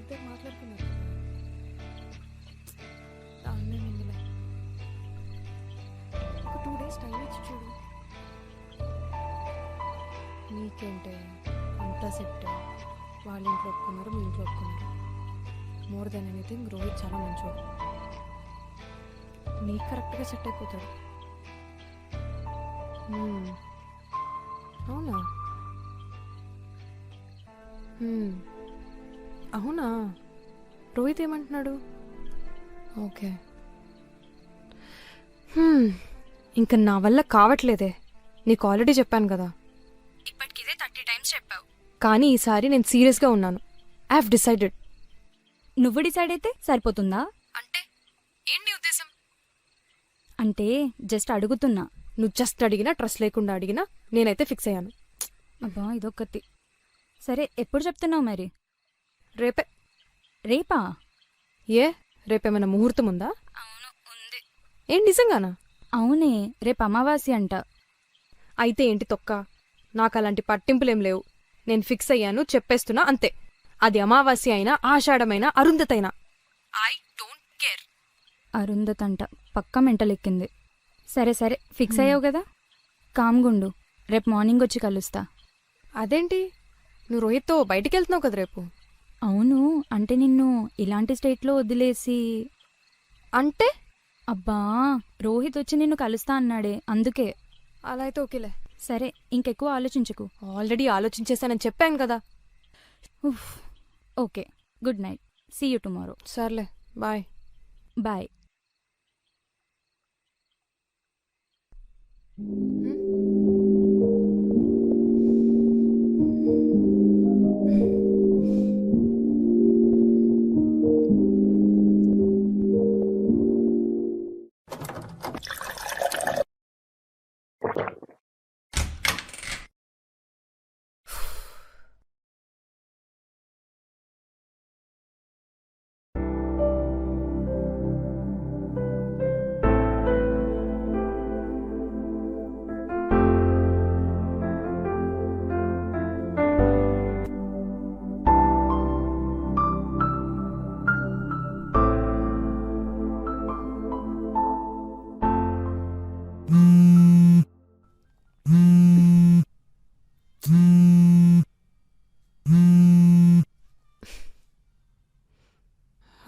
ఇద్దరు మాట్లాడుకున్నారు దాన్నే ముందులే ఒక 2 days టైం ఇచ్చి చూడు. నీకేంటే అంతా సెట్, వాళ్ళ ఇంట్లో ఒప్పుకున్నారు, మీ ఇంట్లో ఒప్పుకున్నారు. మోర్ దెన్ ఎనీథింగ్ రోహిత్ చాలా మంచోడు, నీకు కరెక్ట్గా సెట్ అయిపోతాడు. అవునా? అవునా? రోహిత్ ఏమంటున్నాడు? ఓకే. ఇంకా నా వల్ల కావట్లేదే, నీకు ఆల్రెడీ చెప్పాను కదా. ఇప్పటికిదే 30 times చెప్పావు. కానీ ఈసారి నేను సీరియస్గా ఉన్నాను. I have decided. నువ్వు డిసైడ్ అయితే సరిపోతుందా? అంటే ఏంటి ఉద్దేశం? అంటే జస్ట్ అడుగుతున్నా. నువ్వు జస్ట్ అడిగినా, ట్రస్ట్ లేకుండా అడిగినా నేనైతే ఫిక్స్ అయ్యాను. అబ్బా ఇదొక్కటి. సరే ఎప్పుడు చెప్తున్నావు మరి? రేపే. రేపా? ఏ రేపేమైనా ముహూర్తం ఉందా? అవును ఉంది. ఏం నిజంగానా? అవునే, రేపు అమావాస్య అంట. అయితే ఏంటి తొక్క, నాకు అలాంటి పట్టింపులేం లేవు. నేను ఫిక్స్ అయ్యాను, చెప్పేస్తున్నా అంతే. అది అమావాస్య అయినా, ఆషాఢమైనా, అరుంధతైనా ఐ డోంట్ కేర్. అరుంధతంట పక్క మెంటలెక్కింది. సరే సరే ఫిక్స్ అయ్యావు కదా, కామ్గుండు. రేపు మార్నింగ్ వచ్చి కలుస్తా. అదేంటి, నువ్వు రోహిత్తో బయటికి వెళ్తున్నావు కదా రేపు? అవును, అంటే నిన్ను ఇలాంటి స్టేట్లో వదిలేసి. అంటే అబ్బా రోహిత్ వచ్చి నిన్ను కలుస్తా అన్నాడే, అందుకే. అలా అయితే ఓకేలే. సరే ఇంకెక్కువ ఆలోచించకు. ఆల్రెడీ ఆలోచించేసానని చెప్పాను కదా. ఉఫ్. Okay, good night, see you tomorrow. సర్లే, బాయ్. బాయ్.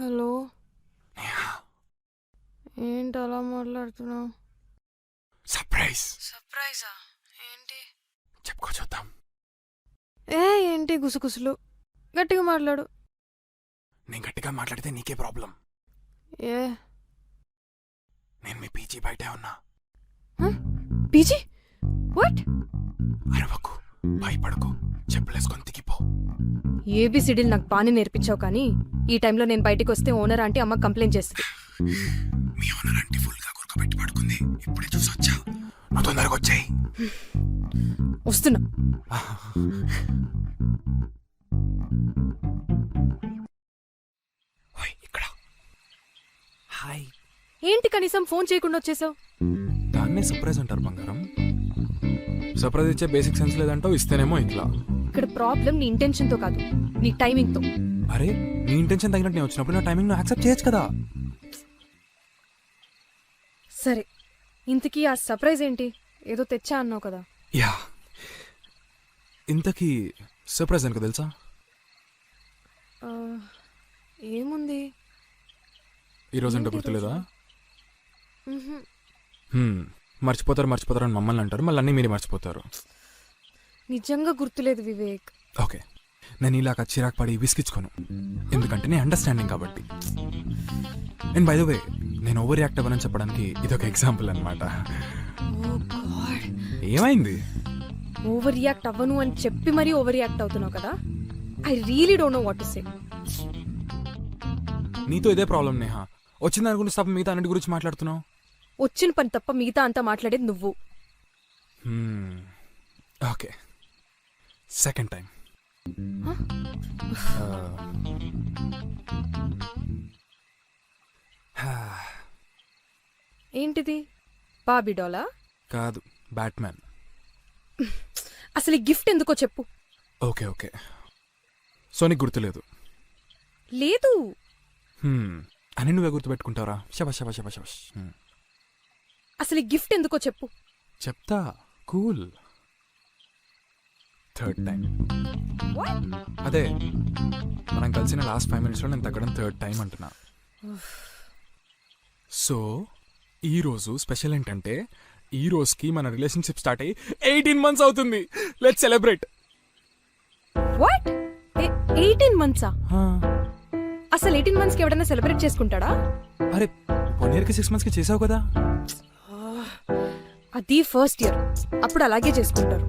హలో, ఏంటి అలా మాట్లాడుతున్నావు? సర్ప్రైజ్. సర్ప్రైజా? ఏంటి? చెప్పుకో చూద్దాం. ఏంటి గుసగుసలు? గట్టిగా మాట్లాడు. నేను గట్టిగా మాట్లాడితే నీకే ప్రాబ్లం. ఏ నేను మీ పీజీ బయటే ఉన్నా. పీజీ? వాట్? అరవకు, భయపడకు, చెప్పులేసుకొని దిగిపో. ఏబిసిడీలు నాకు బాగానే నేర్పించావు, కానీ ఈ టైంలో నేను బయటికి వస్తే ఓనర్ ఆంటీ అమ్మ కంప్లైంట్ చేస్తుంది. మీ ఓనర్ ఆంటీ ఫుల్గా గురకబెట్టి పడుకుంది, ఇప్పుడే చూసి వచ్చా. నువ్వు తొందరగా వచ్చాయి. వస్తున్నా. ఇక్కడ. హాయ్. ఏంటి కనీసం ఫోన్ చేయకుండా వచ్చేసావు? దాన్నే సర్ప్రైజ్ అంటారు బంగారం. సర్ప్రైజ్ ఇచ్చే బేసిక్ సెన్స్ లేదంటావు, ఇస్తేనేమో ఇట్లా. ఇక్కడ ప్రాబ్లం నీ ఇంటెన్షన్తో కాదు, నీ టైమింగ్తో. అరే నీ ఇంటెన్షన్ తగినట్టు నేను వచ్చినప్పుడు నా టైమింగ్ నువ్వు యాక్సెప్ట్ చేయొచ్చు కదా. సరే, ఇంతకీ ఆ సర్ప్రైజ్ ఏంటి? ఏదో తెచ్చా అన్నావు కదా. యా, ఇంతకీ సర్ప్రైజ్ అనుకో తెలుసా? ఏముంది? ఈరోజు అంటే గుర్తులేదా? మర్చిపోతారు అని మమ్మల్ని అంటారు, మళ్ళీ అన్నీ మీరే మర్చిపోతారు. నిజంగా గుర్తులేదు వివేక్. ఓకే, నేను ఇలాగ చిరాకు పడి విసిగించుకోను, ఎందుకంటే నేను అండర్స్టాండింగ్ కాబట్టి. అండ్ బై ద వే, నేను ఓవర్ రియాక్ట్ అవ్వనని చెప్పడానికి ఇదొక ఎగ్జాంపుల్ అనమాట. ఏమైంది? ఓవర్ రియాక్ట్ అవ్వను అని చెప్పి మరీ ఓవర్ రియాక్ట్ అవుతున్నావు కదా. I really don't know what to say. నీతో ఇదే ప్రాబ్లం నేహా. వచ్చింది అనుకుంటే తప్ప మిగతా అన్నిటి గురించి మాట్లాడుతున్నావు. వచ్చిన పని తప్ప మిగతా అంతా మాట్లాడేది నువ్వు. Okay, second time. ఏంటిది? బాబీ డాలా? కాదు, బ్యాట్మ్యాన్. అసలు ఈ గిఫ్ట్ ఎందుకో చెప్పు. ఓకే ఓకే, సో నీకు గుర్తులేదు. లేదు. అని నువ్వే గుర్తుపెట్టుకుంటావురా. శబాష్ శబాష్ శబాష్ శబాష్. అసలు ఈ గిఫ్ట్ ఎందుకో చెప్పు. చెప్తా, కూల్. Third time. అదే మనం కలిసిన లాస్ట్ 5 minutesలో నేను తగ్గడం థర్డ్ టైం అంటున్నా. సో ఈ రోజు స్పెషల్ ఏంటంటే ఈ రోజుకి మన రిలేషన్షిప్ స్టార్ట్ అయ్యి 18 months అవుతుంది. Let's celebrate. వాట్? 18 months? అసలు 18 months కి ఎవడైనా సెలబ్రేట్ చేసుకుంటాడా? అరే 1 year కి 6 months కి చేసావు కదా. అది ఫస్ట్ ఇయర్, అప్పుడు అలాగే చేసుకుంటారు.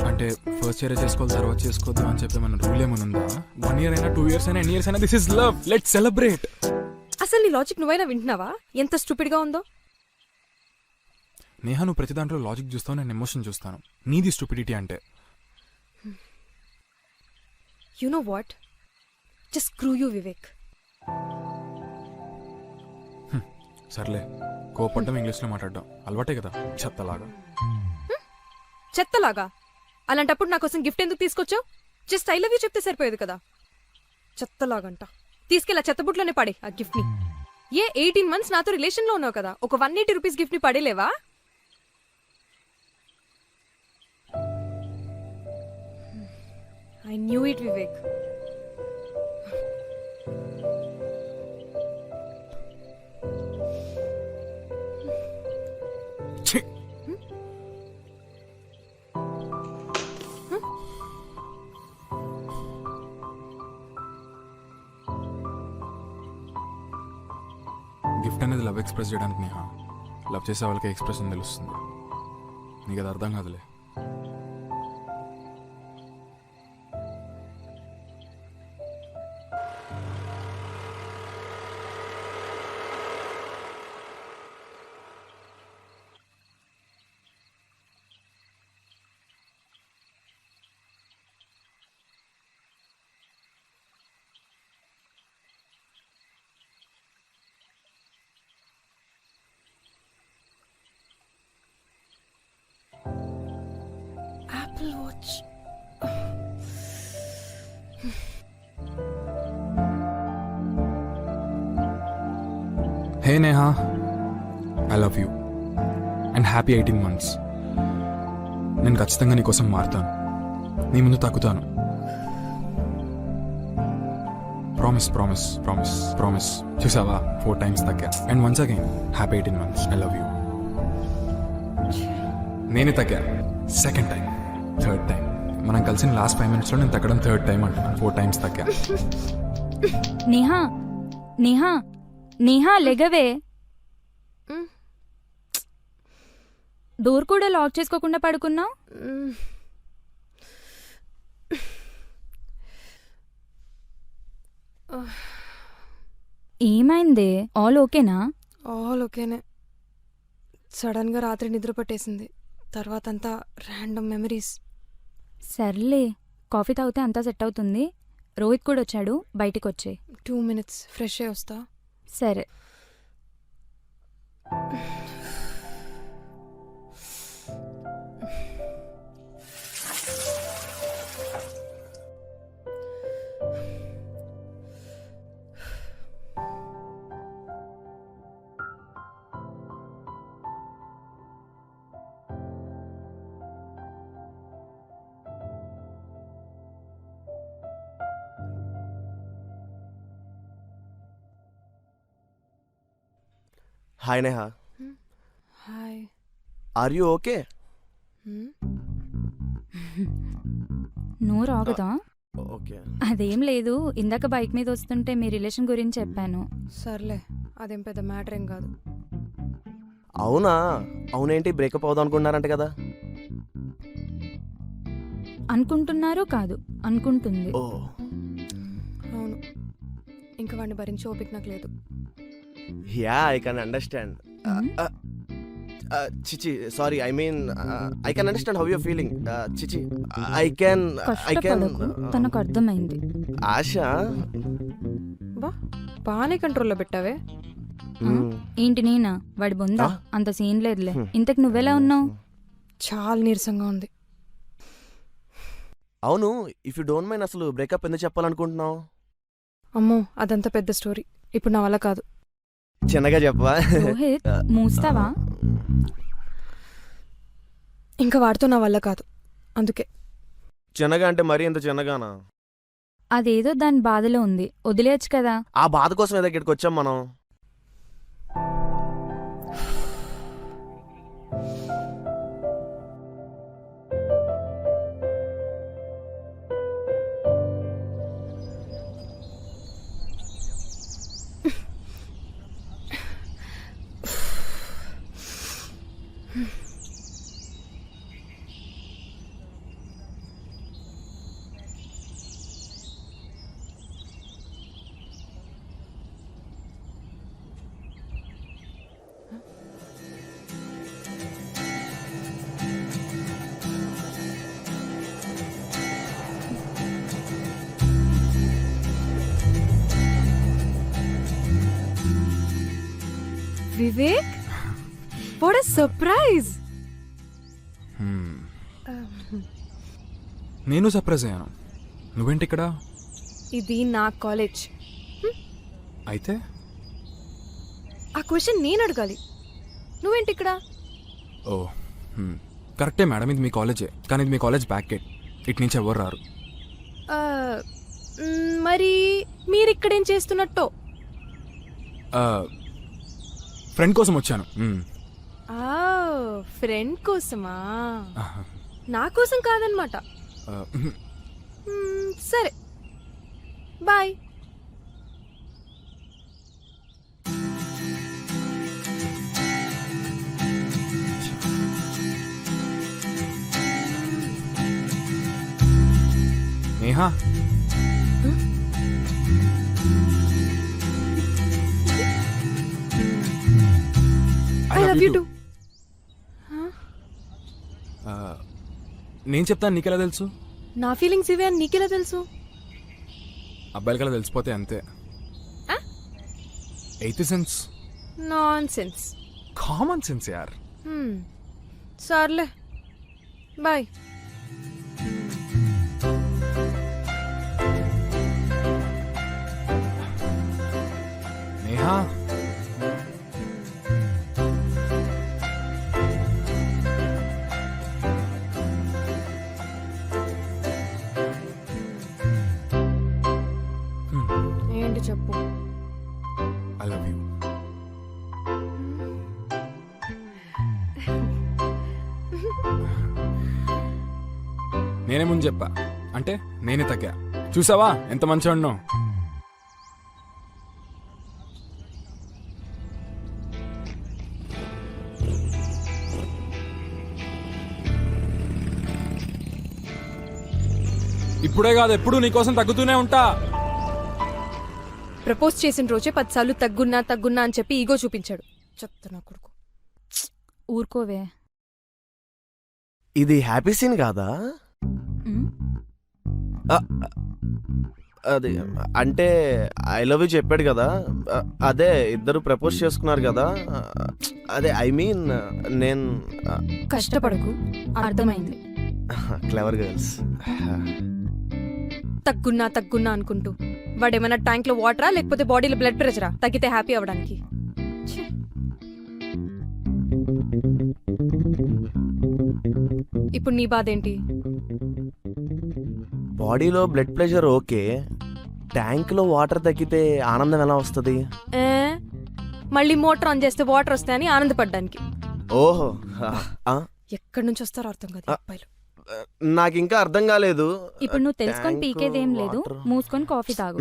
అంటే ఫస్ట్ ఇయర్ చేసుకోవాలి, తర్వాత చేసుకోవద్దు అని చెప్పి మన రూల్ ఏమైనా ఉందా? 1 year అయినా 2 years అయినా ఎన్ని ఇయర్స్ అయినా this is love. Let's celebrate. అసలు నీ లాజిక్ నువ్వైనా వింటున్నావా? ఎంత స్టూపిడ్ గా ఉందో. నేహా, నువ్వు ప్రతి దాంట్లో లాజిక్ చూస్తావు, నేను ఎమోషన్ చూస్తాను. నీది స్టూపిడిటీ అంటే. You know what, just screw you Vivek. సర్లే, కోపడ్డం ఇంగ్లీష్లో మాట్లాడడం అలవాటే కదా, చెత్తలాగా. చెత్తలాగా? అలాంటప్పుడు నా కోసం గిఫ్ట్ ఎందుకు తీసుకొచ్చావు? జస్ట్ ఐ లవ్ యూ చెప్తే సరిపోయేది కదా. చెత్తలాగంట. తీసుకెళ్ళా చెత్తబుట్లోనే పడే ఆ గిఫ్ట్ ని. 18 months నాతో రిలేషన్ లో ఉన్నావు కదా, ఒక 180 rupees గిఫ్ట్ ని పడేలేవా? I knew it Vivek. ఛీ! గిఫ్ట్ అనేది లవ్ ఎక్స్ప్రెస్ చేయడానికి నేహా. లవ్ చేసే వాళ్ళకి ఎక్స్ప్రెషన్ తెలుస్తుంది. నీకు అది అర్థం కాదులే. Apple Watch. Hey Neha, I love you and happy 18 months. నేను ఖచ్చితంగా నీకోసం మారుతాను, నీ ముందు తగ్గుతాను. Promise promise promise promise. చూసావా, 4 times తగ్గా. And once again happy 18 months. I love you. నేనే తగ్గా సెకండ్ టైం, థర్డ్ టైం. మనం కలిసిన లాస్ట్ 5 minutesలో నేను తగ్గడం థర్డ్ టైం అంటున్నా. 4 times తగ్గా. నేహా నేహా నేహా లెగవే. డోర్ కూడా లాక్ చేసుకోకుండా పడుకున్నావు. ఏమైంది? ఆల్ ఓకేనా? ఆల్ ఓకేనే. సడన్ గా రాత్రి నిద్ర పట్టేసింది. తర్వాత అంతా ర్యాండమ్ మెమరీస్. సర్లే, కాఫీ తాగితే అంతా సెట్ అవుతుంది. రోహిత్ కూడా వచ్చాడు, బయటికి వచ్చే. 2 minutes ఫ్రెష్ అయ్యి వస్తా. సరే. Hi Neha, hi. Are you okay? నోరు ఆగుదా? ఓకే. అదేం లేదు, ఇందాక బైక్ మీద వస్తుంటే మీ రిలేషన్ గురించి చెప్పాను. సర్లే, అదేం పెద్ద మ్యాటర్ ఏం కాదు. అవునా? అవునేంటి, బ్రేకప్ అవుదాం అనుకుంటున్నారంట కదా? అనుకుంటున్నారో కాదు, అనుకుంటుంది. ఓ, అవును, ఇంకా వాడిని భరించే ఓపిక నాకు లేదు. Yeah, I can understand. చిచి, sorry, I mean I can understand how your feeling. చిచి, ఐ కెన్ కష్టపడకు, తనకు అర్థమైంది. ఆశ, బా బాగానే కంట్రోల్లో పెట్టావే. ఏంటి నేనా? వాడి బొందా? అంత సీన్ లేదులే. ఇంతకు నువ్వెలా ఉన్నావు? చాలా నీరసంగా ఉంది. అవును, ఇఫ్ యూ డోంట్ మైండ్, అసలు బ్రేకప్ ఎందుకు చెప్పాలనుకుంటున్నావు? అమ్మో అదంతా పెద్ద స్టోరీ. ఇప్పుడు నా వల్ల కాదు. చిన్నగా చెప్పవా? రోహిత్ మూస్తావా? ఇంకా వాడితో నా వల్ల కాదు, అందుకే. చిన్నగా అంటే మరీ ఇంత చిన్నగానా? అదేదో దాని బాధలో ఉంది, వదిలేయచ్చు కదా. ఆ బాధ కోసం ఏదో ఇక్కడికి వచ్చాం మనం. Vivek, what a surprise. నేను సర్ప్రైజ్ అయ్యాను. నువ్వేంటి ఇక్కడ? ఇది నా కాలేజ్. అయితే ఆ క్వశ్చన్ నేను అడగాలి, నువ్వేంటి ఇక్కడ? ఓ కరెక్టే మేడం, ఇది మీ కాలేజే, కానీ ఇది మీ కాలేజ్ బ్యాక్ గేట్. ఇటు నుంచి ఎవరు రారు. ఆ, మరి మీరిక్కడేం చేస్తున్నట్టు? ఫ్రెండ్ కోసం వచ్చాను. ఫ్రెండ్ కోసమా? నా కోసం కాదనమాట. సరే bye. Neha, I love you too. నేను చెప్తాను, నీకెలా తెలుసు? నా ఫీలింగ్స్ ఇవే అని నీకెలా తెలుసు? అబ్బాయిలకలా తెలిసిపోతే అంతే. Eighth sense, non sense. Common sense యార్. సర్లే బాయ్. నేహా, ఏంటి చెప్పు. I love you. నేనే ముందు చెప్పా అంటే నేనే తగ్గా. చూసావా ఎంత మంచిగా ఉన్నావు. ఇప్పుడే కాదు, ఎప్పుడు నీకోసం తగ్గుతూనే ఉంటా. ప్రపోజ్ చేసిన రోజే 10 సార్లు తగ్గున్నా తగ్గున్నా అని చెప్పి ఈగో చూపించాడు. చెత్త నా కొడుకు. ఊరుకోవే. ఇది హ్యాపీ సీన్ కాదా? ఉమ్, అది అంటే ఐ లవ్ యూ చెప్పాడు కదా, అదే ఇద్దరు ప్రపోజ్ చేసుకున్నారు కదా, అదే ఐ మీన్ నేను. కష్టపడకు, అర్థమైంది. Clever girls. తగ్గున్నా తగ్గున్నా అనుకుంటూ వాడేమైనా ట్యాంక్ లో వాటరా లేకపోతే బాడీలో బ్లడ్ ప్రెషరా తగ్గితే హ్యాపీ అవ్వడానికి? ఛీ. ఇప్పుడు నీ బాధ ఏంటి? బాడీలో బ్లడ్ ప్రెషర్ ఓకే, ట్యాంక్ లో వాటర్ తగ్గితే ఆనందం ఎలా వస్తుంది? ఏ? మళ్ళీ మోటార్ ఆన్ చేస్తే వాటర్ వస్తాయని ఆనందపడ్డానికి. ఓహో, ఎక్కడి నుంచి వస్తారో అర్థం కాదు ఈ అబ్బాయిలు. నాకు ఇంకా అర్థం కాలేదు. ఇప్పుడు నువ్వు తెలుసుకొని పీకేదేం లేదు, మూసుకొని కాఫీ తాగు.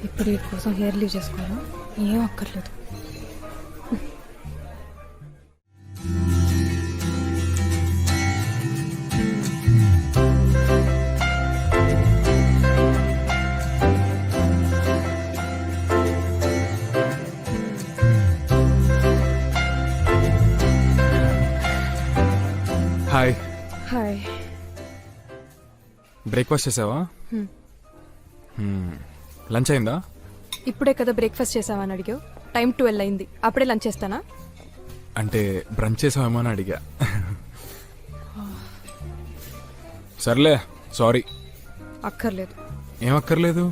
ఇప్పుడు వీటి కోసం హెయిర్ లీవ్ చేసుకోవాలా? ఏం అక్కర్లేదు. హాయ్. హాయ్. బ్రేక్ఫాస్ట్ చేసావా? లంచ్ అయిందా? ఇప్పుడే కదా బ్రేక్ఫాస్ట్ చేసావని అడిగావు. టైం 12 అయింది. అప్పుడే లంచ్ చేస్తానా? అంటే బ్రంచ్ చేసావేమో అని అడిగా. సర్లే, సారీ. అక్కర్లేదు. ఏం అక్కర్లేదు?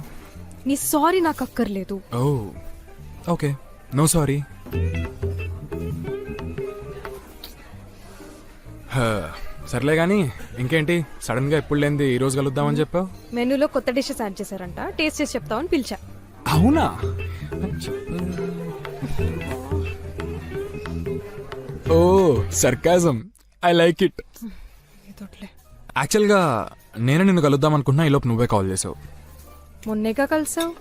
నీ సారీ నాకు అక్కర్లేదు. ఓ ఓకే, నో సారీ. సర్లే కానీ ఇంకేంటి సడన్ గా ఎప్పుడు లేనిది ఈ రోజు కలుద్దామని చెప్పావు? మెనూలో కొత్త డిషెస్ యాడ్ చేశారంట, టేస్ట్ చేసి చెప్తామని పిలిచా. అవునా? ఓ సర్కాజం, ఐ లైక్ ఇట్. యాక్చువల్గా నేనే నిన్ను కలుద్దాం అనుకున్నా, ఈలోపు నువ్వే కాల్ చేసావు. మొన్నేగా కలిసావు.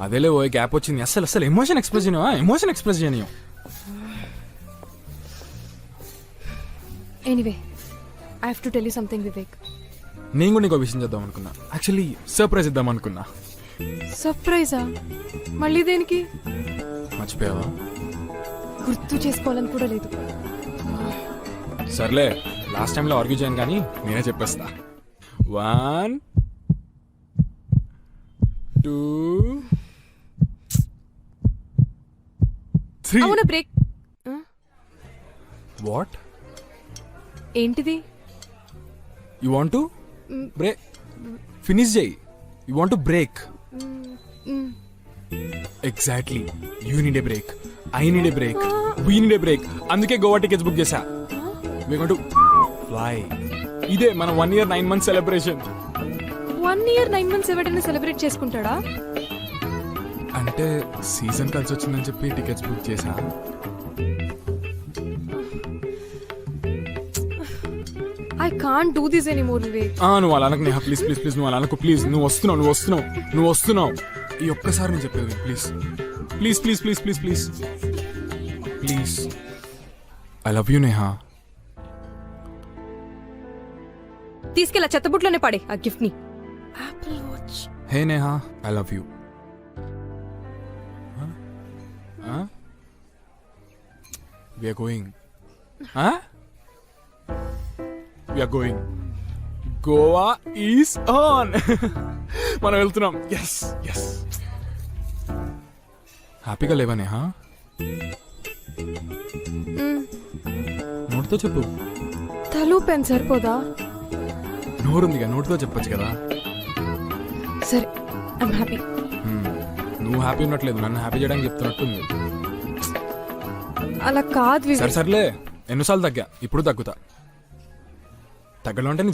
అదేలే, ఓ గ్యాప్ వచ్చింది. అసలు ఎమోషన్ ఎక్స్ప్రెస్ చేయనియో. Anyway, I have to tell you something Vivek. నేను కూడా నీకు విషయం చేద్దాం అనుకున్నా. యాక్చువల్లీ సర్ప్రైజ్ ఇద్దాం అనుకున్నా. సర్ప్రైజా? మళ్ళీ దేనికి? మర్చిపోయావా? గుర్తు చేసుకోవాలని కూడా లేదు. సర్లే, లాస్ట్ టైంలో ఆర్గ్యూ చేయను కానీ నేనే చెప్పేస్తా. 1 2 3. అవునా బ్రేక్? వాట్? ఏంటిది? You want to break? Finish చేయి. You want to break? Exactly. You need a break, I need a break, we need a break. అందుకే గోవా టికెట్స్ బుక్ చేశా. We going to fly. ఇదే మన 1 year 9 months celebration. 1 year 9 months ఎవరైనా celebrate చేసుకుంటాడా? అంటే season కలిసి వచ్చిందని చెప్పి టికెట్స్ బుక్ చేశా. I can't do this anymore Vivek. నువ్వు అలా అనకు నేహ, ప్లీజ్ ప్లీజ్ ప్లీజ్. నువ్వు అలా అనకు ప్లీజ్. నువ్వు వస్తున్నావు. ఈ ఒక్కసారి నేను చెప్పేది please please please please please please please. I love you Neha. తీసుకెళ్ళా చెత్తబుట్లోనే పడే ఆ గిఫ్ట్ ని. Apple watch. Hey Neha, I love you. We are going. We are going. Goa is on. మనం వెళ్తున్నాం. Yes yes. హ్యాపీగా లేవా నేహా? నోటితో చెప్పు. తలు పెన్ సరిపోదా? నోరుందిగా, నోటితో చెప్పొచ్చు కదా. సరే, ఐమ్ హ్యాపీ. నువ్వు హ్యాపీ ఉన్నట్లేదు, నన్ను హ్యాపీ చేయడానికి చెప్తున్నట్టుంది. అలా కాదు వివేక్. సర్లే, ఎన్నోసార్లు తగ్గా, ఇప్పుడు తగ్గుతా. తగ్గడం అంటేనే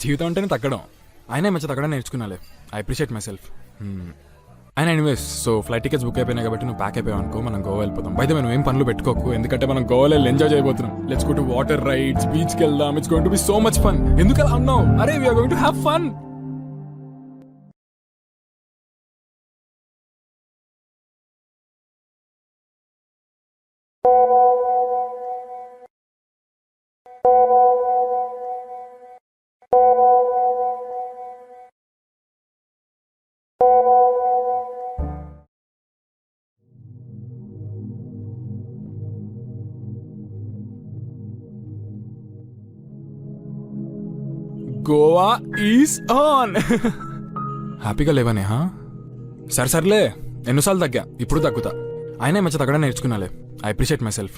జీవితం అంటేనే తగ్గడం. అయినా మంచి తగ్గడం నేర్చుకున్నాలే. I appreciate myself. అయినా anyways, so flight tickets book అయిపోయినాయి కాబట్టి నువ్వు ప్యాక్ అయిపోయావు అనుకో, మనం గోవా వెళ్ళిపోతాం. బయట మనం ఏం పనులు పెట్టుకోకు, ఎందుకంటే మనం గోవాలో ఎంజాయ్ చేయబోతున్నాం. Let's go to water rides, బీచ్కి వెళ్దాం. It's going to be so much fun. ఎందుకు అలా అన్నావు? అరే, we are going to have fun. Goa is on. హ్యాపీగా లేవా నేహా? సర్లే, ఎన్నోసార్లు తగ్గా, ఇప్పుడు తగ్గుతా. అయినా మంచి తగ్గడం నేర్చుకున్నాలే. I appreciate myself.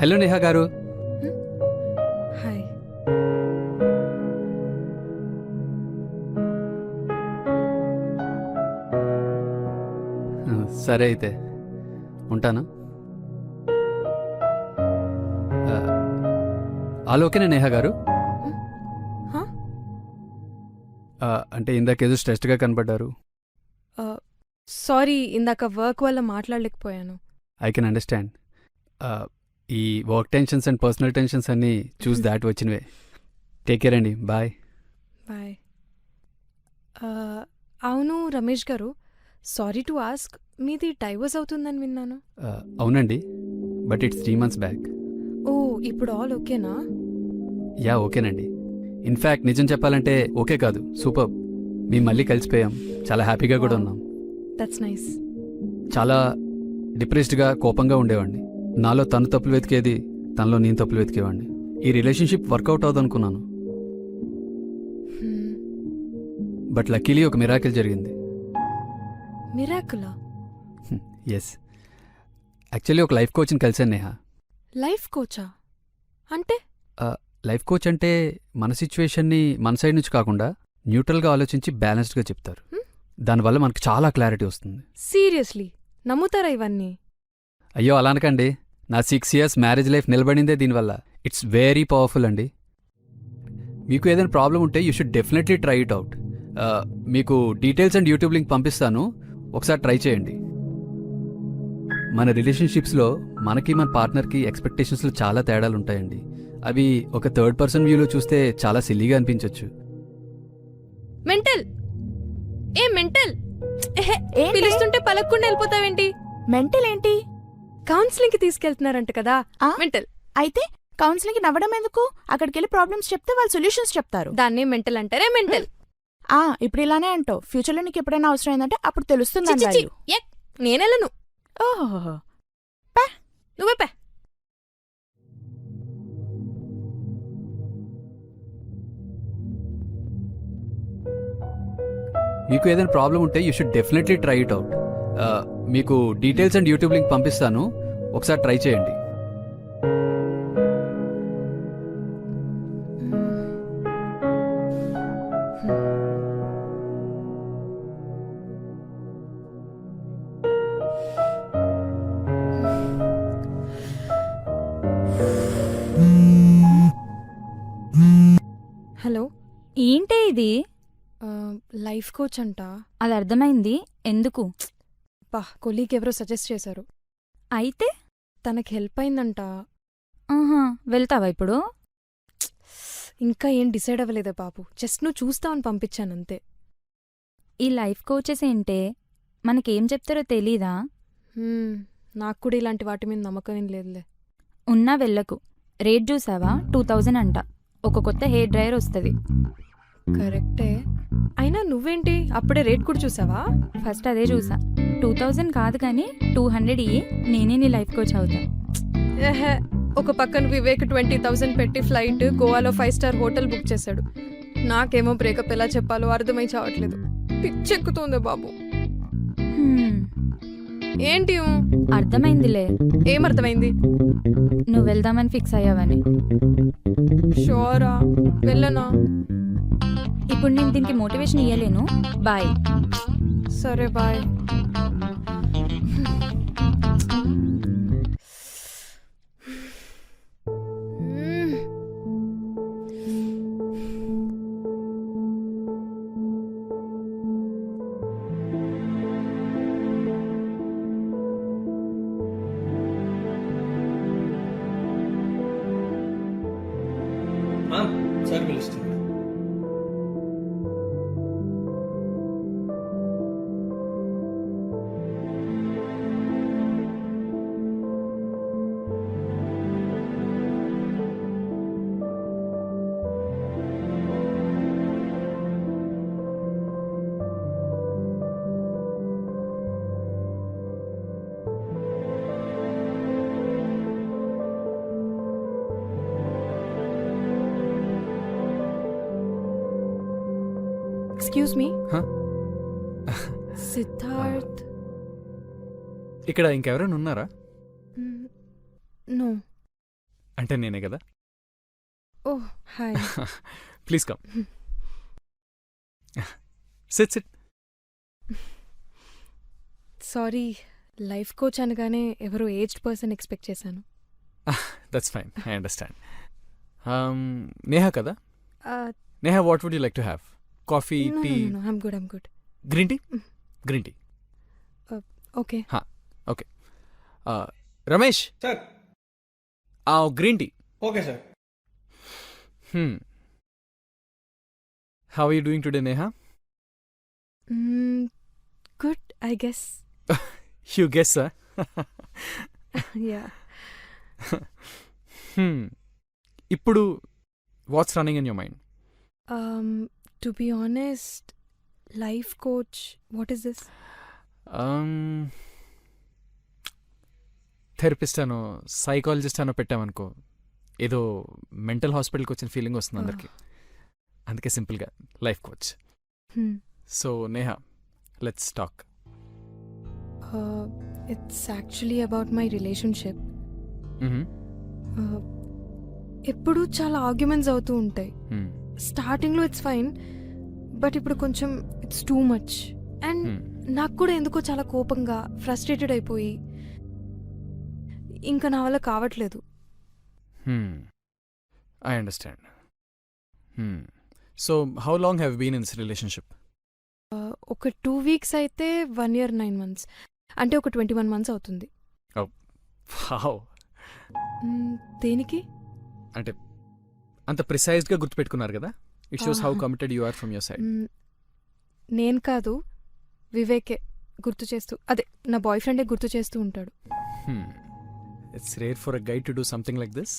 Hello Neha garu. Hi. సరే అయితే ఉంటాను. ఆల్ ఓకేనా నేహా గారు? అంటే ఇందాకేదో స్ట్రెస్డ్గా కనపడ్డారు. సారీ, ఇందాక వర్క్ వల్ల మాట్లాడలేకపోయాను. I can understand. ఈ work tensions and personal tensions అన్నీ చూసి దాటి వచ్చినవే. టేక్ కేర్ అండి. బాయ్. బాయ్. అవును Ramesh garu, sorry to ask, మీది డైవర్స్ అవుతుందని విన్నాను. అవునండి, బట్ ఇట్స్ 3 months బ్యాక్. ఓ, ఇప్పుడు ఆల్ ఓకేనా? యా ఓకేనండి. ఇన్ఫ్యాక్ట్ నిజం చెప్పాలంటే ఓకే కాదు, సూపర్. మేము మళ్ళీ కలిసిపోయాం, చాలా హ్యాపీగా కూడా ఉన్నాం. That's nice. చాలా డిప్రెస్డ్గా కోపంగా ఉండేవాడిని. నాలో తను తప్పులు వెతికేది, తనలో నేను తప్పులు వెతికేవాడిని. ఈ రిలేషన్షిప్ వర్కౌట్ అవుదనుకున్నాను, బట్ లక్కీలీ ఒక మిరాకిల్ జరిగింది. మిరాకులా? ఎస్, యాక్చువల్లీ ఒక లైఫ్ కోచ్ని కలిసాను నేహ. లైఫ్ కోచా అంటే? లైఫ్ కోచ్ అంటే మన సిచ్యువేషన్ని మన సైడ్ నుంచి కాకుండా న్యూట్రల్గా ఆలోచించి బ్యాలెన్స్డ్గా చెప్తారు. దానివల్ల మనకు చాలా క్లారిటీ వస్తుంది. సీరియస్లీ నమ్ముతారా ఇవన్నీ? అయ్యో అలా అనకండి, నా 6 years మ్యారేజ్ లైఫ్ నిలబడిందే దీనివల్ల. ఇట్స్ వెరీ పవర్ఫుల్ అండి. మీకు ఏదైనా ప్రాబ్లం ఉంటే you should definitely try it out. మీకు డీటెయిల్స్ అండ్ యూట్యూబ్ లింక్ పంపిస్తాను, ఒకసారి ట్రై చేయండి. మన రిలేషన్షిప్స్లో మనకి మన పార్ట్నర్కి ఎక్స్పెక్టేషన్స్లో చాలా తేడాలు ఉంటాయండి. అవి ఒక థర్డ్ పర్సన్ వ్యూలో చూస్తే చాలా సిల్లీగా అనిపించవచ్చు. మెంటల్ ఏ మెంటల్ ఏంటి? పిలుస్తుంటే పలక్కుండా వెళ్ళిపోతావేంటి? మెంటల్ ఏంటి? కౌన్సిలింగ్ కి తీసుకెళ్తున్నారంట కదా. ఆ? మెంటల్. అయితే కౌన్సిలింగ్ కి నవ్వడం ఎందుకు? అక్కడికెళ్ళి ప్రాబ్లమ్స్ చెప్తే వాళ్ళు సొల్యూషన్స్ చెప్తారు. దాన్నే మెంటల్ అంటారే. మెంటల్. ఇప్పుడు ఇలానే అంటావు. ఫ్యూచర్లో నీకు ఎప్పుడైనా అవసరం ఏంటంటే అప్పుడు తెలుస్తుంది చి, దాని చి, చి. value. ఎక్, నేనెళ్ళను. ఓహో. నువ్వే పే. మీకు ఏదైనా ప్రాబ్లం ఉంటే you should definitely try it out. మీకు డీటెయిల్స్ అండ్ యూట్యూబ్ లింక్ పంపిస్తాను, ఒకసారి ట్రై చేయండి. హలో. ఏంటే ఇది? లైఫ్ కోచ్ అంట. అది అర్థమైంది. ఎందుకు? పా కొలీగ్ ఎవరో సజెస్ట్ చేశారు. అయితే తనకి హెల్ప్ అయిందంట. ఆహా, వెళ్తావా ఇప్పుడు? ఇంకా ఏం డిసైడ్ అవ్వలేదే బాబు. జస్ట్ నువ్వు చూస్తావని పంపించానంతే. ఈ లైఫ్ కోచెస్ ఏంటే, మనకేం చెప్తారో తెలీదా? నాకు కూడా ఇలాంటి వాటి మీద నమ్మకం ఏం లేదులే. ఉన్నా వెళ్ళకు. రేట్ చూసావా? 2000 అంట. ఒక కొత్త హెయిర్ డ్రైయర్ వస్తుంది. కరెక్టే. అయినా నువ్వేంటి అప్పుడే రేట్ కూడా చూసావా? ఫస్ట్ అదే చూసా. 2000 కాదు కానీ 200 ఇయ్యి, నేనే నీ లైఫ్ కోచ్ అవుతా. ఏహే, ఒక పక్కన వివేక్ 20,000 పెట్టి ఫ్లైట్ గోవాలో 5 star హోటల్ బుక్ చేశాడు. నాకేమో బ్రేకప్ ఎలా చెప్పాలో అర్థమై చావట్లేదు. పిచ్చెక్కుతోంది బాబు. హ్మ్, ఏంటి అర్థమైందిలే. ఏమర్థమైంది? నువ్వు వెళ్దామని ఫిక్స్ అయ్యావని. షోరా? వెళ్ళనా? ఇప్పుడు నేను దీనికి మోటివేషన్ ఇయ్యలేను. బాయ్. సరే బాయ్. సార్ పిలుస్తున్నారు. Excuse me. Huh? సిద్ధార్థ్? ఇక్కడ ఇంకెవరైనా ఉన్నారా? నో. అంటే నేనే కదా. Oh hi. Please come. Sit sit. Sorry, life coach అనగానే ఎవరో ఏజ్డ్ పర్సన్ ఎక్స్పెక్ట్ చేశాను. That's fine, I understand. Neha కదా? Neha, what would you like to have? Coffee, tea? I'm good. Green tea? Green tea. Okay. Okay. Ramesh, sir. Green tea. Okay sir. How are you doing today, Neha? Good I guess. You guess, sir? Yeah. ఇప్పుడు what's running in your mind? To be honest, life coach, what is this? Therapist అనో psychologist అనో పెట్టామనుకో ఏదో mental హాస్పిటల్కి వచ్చిన feeling వస్తుంది అందరికి. అందుకే సింపుల్గా life coach. So Neha, let's talk. It's actually about my relationship. ఎప్పుడు చాలా ఆర్గ్యుమెంట్స్ అవుతూ ఉంటాయి. స్టార్టింగ్లో ఇట్స్ ఫైన్, బట్ ఇప్పుడు కొంచెం ఇట్స్ టూ మచ్. అండ్ నాకు కూడా ఎందుకో చాలా కోపంగా ఫ్రస్ట్రేటెడ్ అయిపోయి ఇంకా నా వల్ల కావట్లేదు. I understand. So how long have been in this relationship? ఒక 2 weeks అయితే 1 year 9 months, అంటే ఒక 21 months అవుతుంది. వావ్. దేనికి? అంటే అంత ప్రిసైజ్గా గుర్తుపెట్టుకున్నారు కదా. It shows how committed you are from your side. నేను కాదు, వివేకే గుర్తు చేస్తూ, అదే నా బాయ్ ఫ్రెండే గుర్తు చేస్తూ ఉంటాడు. It's rare for a guy to do something like this.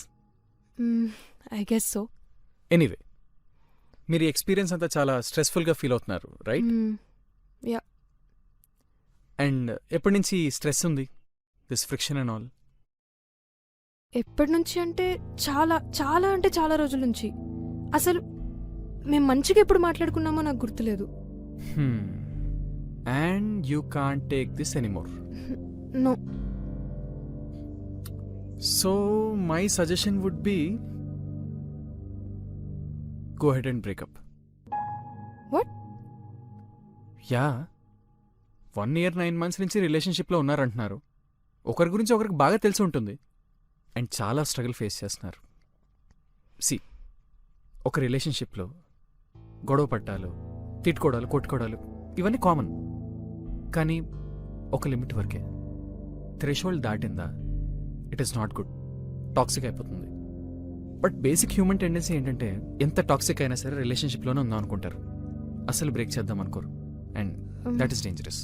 I guess so. Anyway, మీరు ఎక్స్పీరియన్స్ అంతా చాలా స్ట్రెస్ఫుల్గా ఫీల్ అవుతున్నారు, రైట్? యా. అండ్ ఎప్పటి నుంచి స్ట్రెస్ ఉంది, దిస్ ఫ్రిక్షన్ అండ్ ఆల్? ఎప్పటి నుంచి అంటే చాలా చాలా అంటే చాలా రోజుల నుంచి. అసలు మేము మంచిగా ఎప్పుడు మాట్లాడుకున్నామో నాకు గుర్తులేదు. And you can't take this anymore? No. So my suggestion would be go ahead and break up. What? Yeah, 1 year 9 months నుంచి రిలేషన్షిప్లో ఉన్నారంటున్నారు. ఒకరి గురించి ఒకరికి బాగా తెలిసి ఉంటుంది అండ్ చాలా స్ట్రగుల్ ఫేస్ చేస్తున్నారు. సి, ఒక రిలేషన్షిప్లో గొడవ పట్టాలు, తిట్టుకోవడాలు, కొట్టుకోవడాలు ఇవన్నీ కామన్. కానీ ఒక లిమిట్ వరకే. థ్రెషోల్డ్ దాటిందా it is not good, toxic అయిపోతుంది. బట్ బేసిక్ హ్యూమన్ టెండెన్సీ ఏంటంటే ఎంత టాక్సిక్ అయినా సరే రిలేషన్షిప్లోనే ఉందాం అనుకుంటారు, అసలు బ్రేక్ చేద్దాం అనుకోరు. And that is dangerous.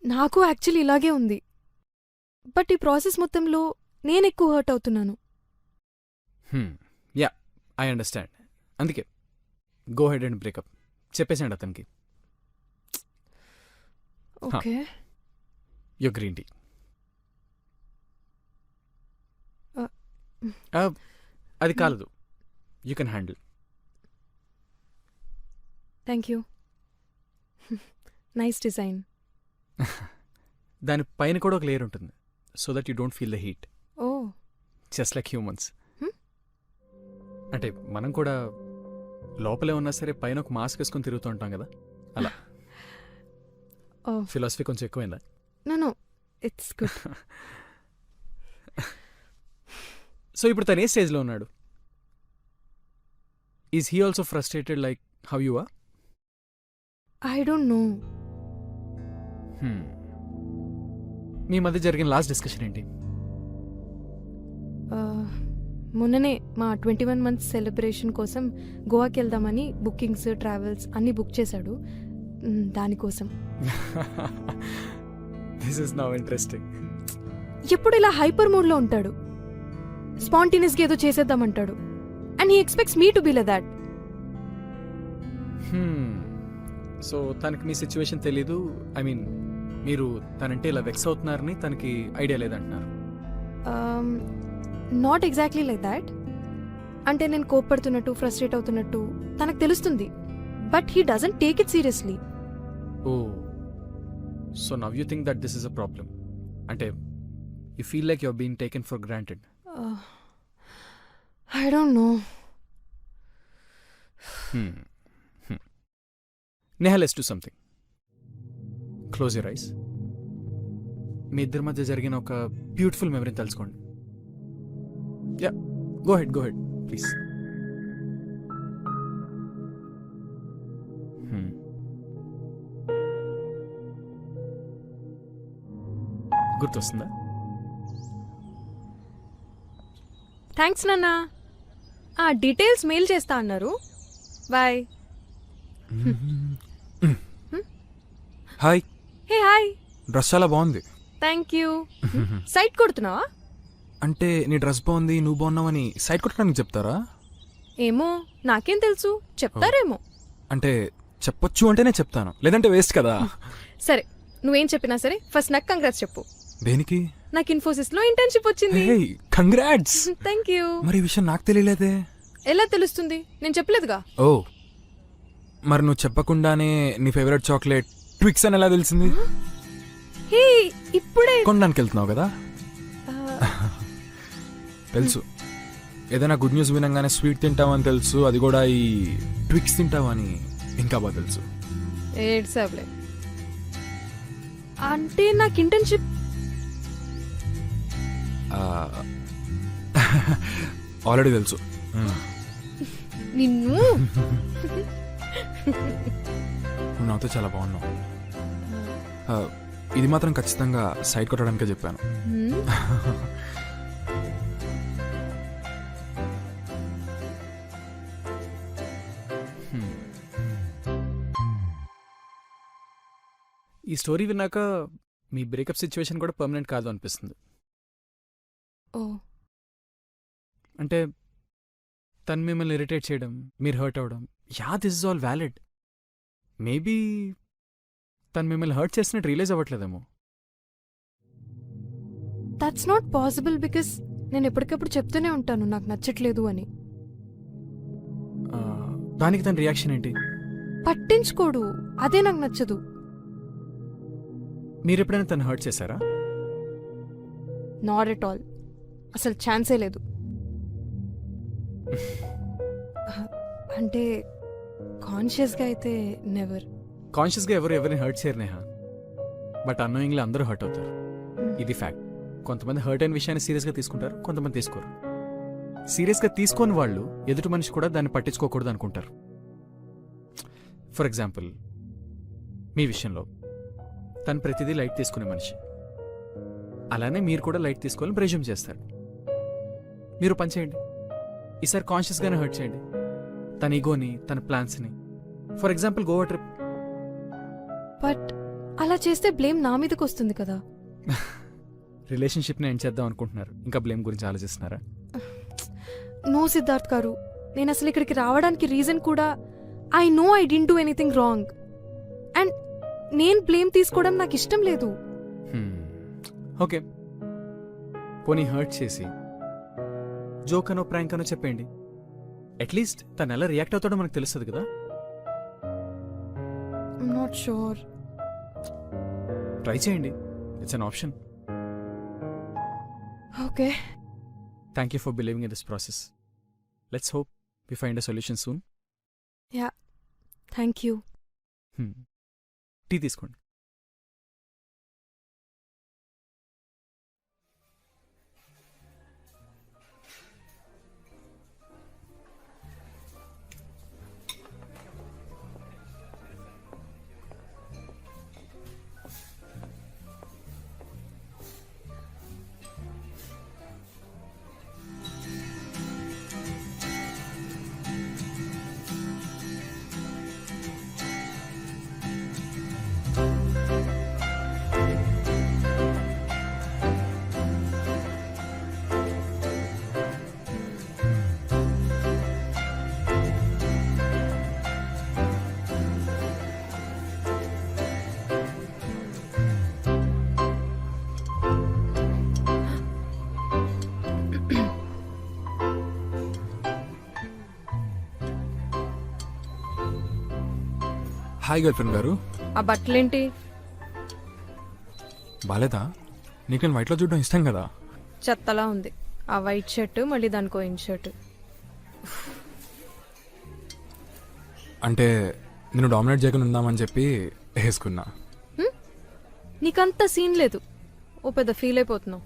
నాకు యాక్చువల్లీ ఇలాగే ఉంది, బట్ ఈ ప్రాసెస్ మొత్తంలో నేను ఎక్కువ హర్ట్ అవుతున్నాను. Yeah, I understand. అందుకే గో హెడ్ అండ్ బ్రేకప్ చెప్పేసాడు అతనికి. ఓకే. Yo green tea. అది కాలదు, you can handle. Thank you. Nice design. దాని పైన కూడా ఒక లేయర్ ఉంటుంది, so that you don't feel the heat, oh. Just like humans. అంటే మనం కూడా లోపలే ఉన్నా సరే పైన ఒక మాస్క్ వేసుకొని తిరుగుతూ ఉంటాం కదా, అలా. ఫిలాసఫీ కొంచెం ఎక్కువైందా? No, it's good. సో ఇప్పుడు తను ఏ స్టేజ్లో ఉన్నాడు? Is he also frustrated like how you are? I don't know. మీ మధ్య జరిగిన లాస్ట్ డిస్కషన్ ఏంటి? మొన్ననే మా 21 months సెలబ్రేషన్ కోసం గోవాకి వెళ్దామని బుకింగ్స్, ట్రావెల్స్ అన్నీ బుక్ చేశాడు. దానికోసం. This is now interesting. ఎప్పుడు ఇలా హైపర్ మూడ్లో ఉంటాడు, స్పాంటేనియస్గా ఏదో చేసేద్దామంటాడు. And he expects me to be like that. So తనకి మీ సిచ్యువేషన్ తెలీదు, ఐ మీన్ మీరు తనంటే ఇలా వెక్స్ అవుతున్నారని తనకి ఐడియా లేదంటున్నారు. Not exactly like that. అంటే నేను కోప్పడుతున్నట్టు, ఫ్రస్ట్రేట్ అవుతున్నట్టు తనకు తెలుస్తుంది, but he doesn't take it seriously. Oh, so now you think that this is a problem? అంటే you feel like you are being taken for granted? I don't know. Neha, let's do something. Close your eyes. మీ ఇద్దరి మధ్య జరిగిన ఒక beautiful మెమరీని తెలుసుకోండి. Yeah, go ahead please. గుర్తొస్తుందా? Thanks నాన్న. ఆ డీటెయిల్స్ మెయిల్ చేస్తా అన్నారు. Bye. Hi. Hey hi. Dress చాలా బాగుంది. Thank you. సైట్ కొడుతున్నావా? అంటే నీ డ్రెస్ బాగుంది, నువ్వు బాగున్నావని సైట్ కొట్టడానికి చెప్తారా? ఏమో, నాకేం తెలుసు, చెప్తారేమో. అంటే చెప్పొచ్చు అంటేనే చెప్తాను, లేదంటే వేస్ట్ కదా. సరే నువ్వేం చెప్పినా సరే ఫస్ట్ నాకు కంగ్రాట్స్ చెప్పు. దేనికి? నాకు ఇన్ఫోసిస్ లో ఇంటర్న్షిప్ వచ్చింది. Hey congrats. Thank you. మరి ఈ విషయం నాకు తెలియలేదే. ఎలా తెలుస్తుంది? నేను చెప్పలేదుగా. ఓ మరి నువ్వు చెప్పకుండానే నీ ఫేవరెట్ చాక్లెట్ ట్విక్స్ అని ఎలా తెలిసింది? హే ఇప్పుడే కొనడానికి వెళ్తున్నావు కదా. తెలుసు ఏదైనా గుడ్ న్యూస్ వినంగానే స్వీట్ తింటావని తెలుసు, అది కూడా ఈ ట్విక్స్ తింటావని ఇంకా బాగా తెలుసు. ఏడ్సాబ్లే. అంటే నాకు ఇంటర్న్షిప్ ఆల్రెడీ తెలుసు. నిన్ను నువ్వు నాతో చాలా బాగున్నావు. ఇది మాత్రం ఖచ్చితంగా సైడ్ కొట్టడానికే చెప్పాను. ఈ స్టోరీ విన్నాక మీ బ్రేకప్ సిచ్యువేషన్ కూడా పర్మనెంట్ కాదు అనిపిస్తుంది. ఓ అంటే తను మిమ్మల్ని ఇరిటేట్ చేయడం, మీరు హర్ట్ అవ్వడం, this is all valid. Maybe తను మిమ్మల్ని హర్ట్ చేసినట్టు రియలైజ్ అవ్వట్లేదేమో. దట్స్ నాట్ పాసిబుల్ బికాస్ నేను ఎప్పటికప్పుడు చెప్తూనే ఉంటాను నాకు నచ్చట్లేదు అని. ఆ, దానికి తన రియాక్షన్ ఏంటి? పట్టించుకోడు, అదే నాకు నచ్చదు. మీరు ఎప్పుడైనా తను హర్ట్ చేశారా? నాట్ ఎట్ ఆల్, అసలు ఛాన్సే లేదు. అంటే కాన్షియస్గా అయితే నెవర్. కాన్షియస్గా ఎవరిని హర్ట్ చేయరు నేహా, బట్ అన్నోయింగ్లీ అందరూ హర్ట్ అవుతారు. ఇది ఫ్యాక్ట్. కొంతమంది హర్ట్ అయిన విషయాన్ని సీరియస్గా తీసుకుంటారు, కొంతమంది తీసుకోరు. సీరియస్గా తీసుకొని వాళ్ళు ఎదుటి మనిషి కూడా దాన్ని పట్టించుకోకూడదు అనుకుంటారు. ఫర్ ఎగ్జాంపుల్ మీ విషయంలో తను ప్రతిదీ లైట్ తీసుకునే మనిషి, అలానే మీరు కూడా లైట్ తీసుకోవాలని ప్రెజ్యూమ్ చేస్తారు. మీరు పని చేయండి, ఈసారి కాన్షియస్గానే హర్ట్ చేయండి తన ఈగోని, తన ప్లాన్స్ని. For example Goa trip. But అలా చేస్తే బ్లేమ్ నా మీదకి వస్తుంది కదా. రిలేషన్షిప్ని ఎండ్ చేద్దాం అనుకుంటున్నారు, ఇంకా బ్లేమ్ గురించి ఆలోచిస్తున్నారా? నో సిద్ధార్థ్ గారు, నేను అసలు ఇక్కడికి రావడానికి రీజన్ కూడా I know I didn't do anything wrong and నేను బ్లేమ్ తీసుకోవడం నాకు ఇష్టం లేదు. ఓకే, పోనీ హర్ట్ చేసి జోక్ అనో ప్రాంక్ అనో చెప్పండి. అట్లీస్ట్ తను ఎలా రియాక్ట్ అవుతాడో మనకు తెలుస్తుంది కదా. I'm not sure. ట్రై చేయండి, it's an option. Okay, thank you for believing in this process. Let's hope we find a solution soon. Yeah thank you. Tea తీసుకోండి. హాయ్ గర్ల్ ఫ్రెండ్ గారు. ఆ బట్టలేంటి? బాలేదా? నీకు నేను వైట్లో చూడడం ఇష్టం కదా. చెత్తలా ఉంది ఆ వైట్ షర్ట్, మళ్ళీ దానికో ఇన్ షర్ట్. అంటే నేను డామినేట్ చేయకుండా ఉందామని చెప్పి వేసుకున్నా. నీకంత సీన్ లేదు, ఓ పెద్ద ఫీల్ అయిపోతున్నావు.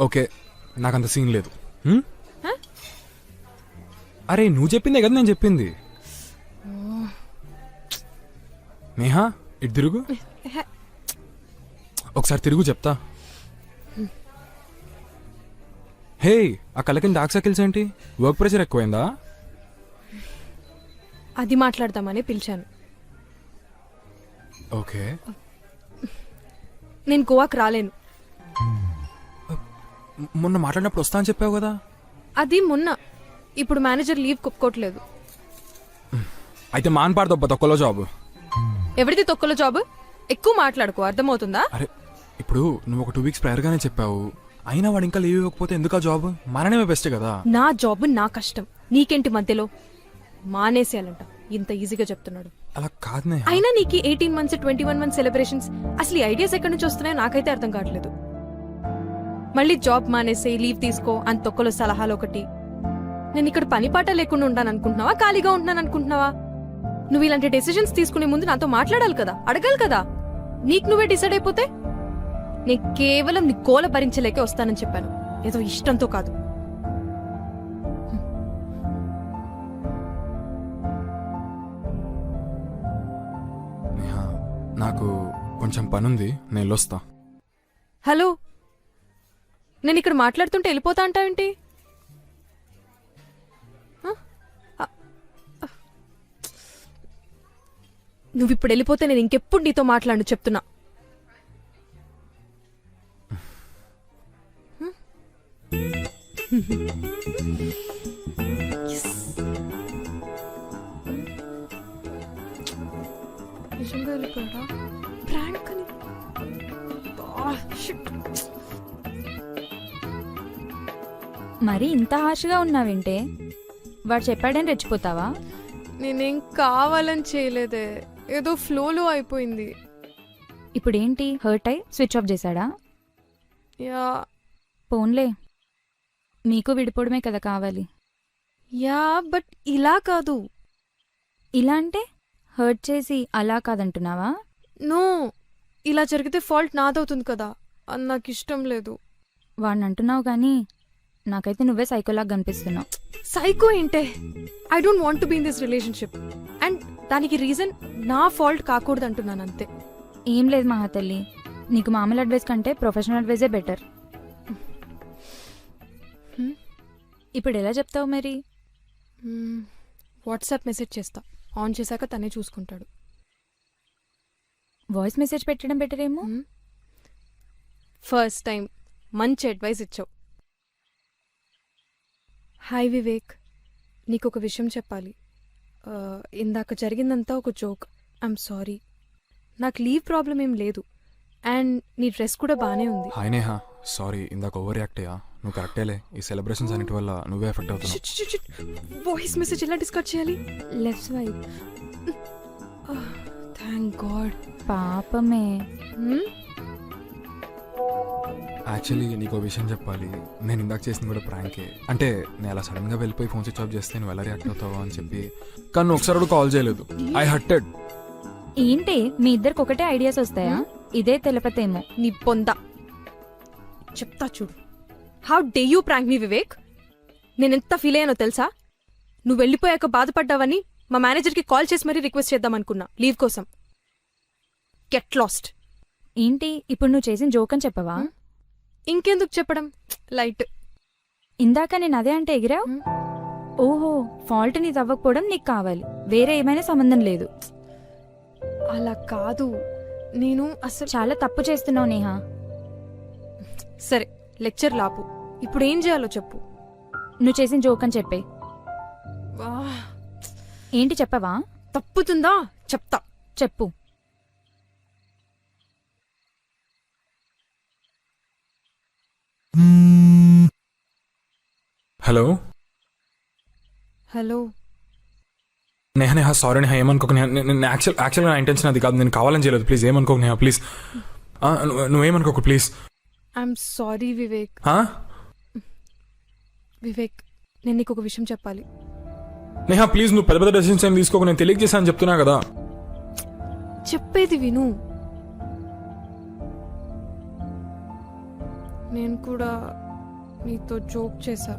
ఓకే, నాకంత సీన్ లేదు. అరే నువ్వు చెప్పిందే కదా నేను చెప్పింది. నేహా ఇటు తిరుగు, ఒకసారి తిరుగు చెప్తా. హే, ఆ కళ్ళకి డార్క్ సర్కిల్స్ ఏంటి? వర్క్ ప్రెషర్ ఎక్కువైందా? అది మాట్లాడదామని పిలిచాను. ఓకే, నేను గోవాకి రాలేను. మొన్న మాట్లాడినప్పుడు వస్తా అని చెప్పావు కదా. అది మొన్న, ఇప్పుడు మేనేజర్ లీవ్ ఒప్పుకోవట్లేదు. అయితే మాన్పాడు తొక్కలో జాబ్. ఎవరిది తొక్కలో జాబ్? ఎక్కువ మాట్లాడుకో, అర్థమవుతుందా? అరే ఇప్పుడు నువ్వు ఒక 2 weeks ప్రయర్గానే చెప్పావు, అయినా వాడు ఇంకా లీవ్ ఇవ్వకపోతే ఎందుకా జాబ్? మననేమే బెస్ట్ కదా. నా జాబ్ నా కష్టం, నీకేంటి మధ్యలో? మానేసేయాలంట, ఇంత ఈజీగా చెప్తున్నాడు. అలా కాదు నేహా. అయినా నీకు 18 months 21 months సెలబ్రేషన్స్, అసలు ఈ ఐడియాస్ ఎక్కడి నుంచి వస్తున్నాయో నాకైతే అర్థం కావట్లేదు. మళ్ళీ జాబ్ మానేసే, లీవ్ తీసుకో అని తొక్కలో సలహాలు ఒకటి. నేను ఇక్కడ పని పాట లేకుండా ఉంటాను అనుకుంటున్నావా, ఖాళీగా ఉంటున్నాను అనుకుంటున్నావా? నువ్వు ఇలాంటి డెసిషన్స్ తీసుకునే ముందు నాతో మాట్లాడాలి కదా, అడగాలి కదా. నీకు నువ్వే డిసైడ్ అయిపోతే? నేను కేవలం నీ గోల భరించలేకే వస్తానని చెప్పాను, ఏదో ఇష్టంతో కాదు. నేహా, నాకు కొంచెం పనుంది, నేను వెళ్ళొస్తా. హలో, నేను ఇక్కడ మాట్లాడుతుంటే వెళ్ళిపోతా అంటావేంటి? నువ్వు ఇప్పుడు వెళ్ళిపోతే నేను ఇంకెప్పుడు నీతో మాట్లాడు చెప్తున్నా. నిజంగా వెళ్ళిపోయాడా? ప్రాంక్ అని. షిట్. మరి ఇంత హార్ష్గా ఉన్నావేంటే? వాడు చెప్పాడని రెచ్చిపోతావా? నేనేం కావాలని చేయలేదే, ఏదో ఫ్లోలో అయిపోయింది. ఇప్పుడేంటి, హర్ట్ అయి స్విచ్ ఆఫ్ చేశాడా? యా పోన్లే, మీకు విడిపోవడమే కదా కావాలి. యా బట్ ఇలా కాదు. ఇలా అంటే హర్ట్ చేసి అలా కాదంటున్నావా? నో, ఇలా జరిగితే ఫాల్ట్ నాదవుతుంది కదా, అది నాకు ఇష్టం లేదు. వాడిని అంటున్నావు కానీ నాకైతే నువ్వే సైకోలాగా కనిపిస్తున్నావు. సైకో ఏంటే? I don't want to be in this relationship, and దానికి రీజన్ నా ఫాల్ట్ కాకూడదు అంటున్నాను అంతే. ఏం లేదు మహాతల్లి, నీకు మామూలు అడ్వైస్ కంటే ప్రొఫెషనల్ అడ్వైజే బెటర్. ఇప్పుడు ఎలా చెప్తావు మరి? వాట్సాప్ మెసేజ్ చేస్తా, ఆన్ చేశాక తనే చూసుకుంటాడు. వాయిస్ మెసేజ్ పెట్టడం బెటర్ ఏమో. ఫస్ట్ టైం మంచి అడ్వైస్ ఇచ్చావు. హాయ్ వివేక్, నీకు ఒక విషయం చెప్పాలి. ఇందాక జరిగిందంతా ఒక జోక్, ఐఎమ్ సారీ. నాకు లీవ్ ప్రాబ్లం ఏం లేదు, అండ్ నీ డ్రెస్ కూడా బానే ఉంది. హాయ్ నేహా, సారీ ఇందాక ఓవర్ రియాక్ట్ అయ్యా. నువ్వు కరెక్టేలే, ఈ సెలబ్రేషన్స్ అన్నిటి వల్ల నువ్వే ఎఫెక్ట్ అవుతున్నావు. వాయిస్ మెసేజ్ ఎలా డిస్కస్ చేయాలి? Left swipe. Thank God. పాపమే. యాక్చువల్లీ నీకు విషయం చెప్పాలి. నేను ఇందాక చేసింది కూడా ప్రాంకే. అంటే నేను అలా సడన్ గా వెళ్ళిపోయి ఫోన్ స్విచ్ ఆఫ్ చేస్తే నువ్వు ఎలా రియాక్ట్ అవుతావా అని చెప్పి, కానీ నువ్వు ఒకసారి కూడా కాల్ చేయలేదు. I hurted. ఏంటి మీ ఇద్దరికి ఒకటే ఐడియాస్ వస్తాయా? ఇదే తెలపతేమో. నీ పొంద చెప్తా చూడు. హౌ డే యూ ప్రాంక్ మీ వివేక్? నేనెంత ఫీల్ అయ్యానో తెలుసా? నువ్వు వెళ్ళిపోయాక బాధపడ్డావని మా మేనేజర్కి కాల్ చేసి మరీ రిక్వెస్ట్ చేద్దామనుకున్నా లీవ్ కోసం. Get lost. ఏంటి ఇప్పుడు నువ్వు చేసిన జోక్ అని చెప్పవా? ఇంకెందుకు చెప్పడం, లైట్. ఇందాక నేను అదే అంటే ఎగిరావు. ఓహో, ఫాల్ట్ నీది అవ్వకపోవడం నీకు కావాలి, వేరే ఏమైనా సంబంధం లేదు. అలా కాదు, నేను అసలు చాలా తప్పు చేస్తున్నావు నేహా. సరే లెక్చర్ లాపు, ఇప్పుడు ఏం చేయాలో చెప్పు. నువ్వు చేసిన జోక్ అని చెప్పే. ఏంటి చెప్పవా? తప్పుతుందా? చెప్తా. చెప్పు. Hello hello. Neha Neha, sorry Neha, ఏమనుకోక నేహా. నేను యాక్చువల్గా నా ఇంటెన్షన్ అది కాదు, నేను కావాలని చేయలేదు. ప్లీజ్ ఏమనుకోక నేహా, ప్లీజ్. నువ్వేమనుకోకు please. I'm sorry Vivek. Vivek, నేను నీకు ఒక విషయం చెప్పాలి. నేహా ప్లీజ్, నువ్వు పెద్ద పెద్ద డెసిషన్స్ ఏం తీసుకోకు, నేను తెలియజేశాను చెప్తున్నా కదా. చెప్పేది విను. నేను కూడా నీతో జోక్ చేశా.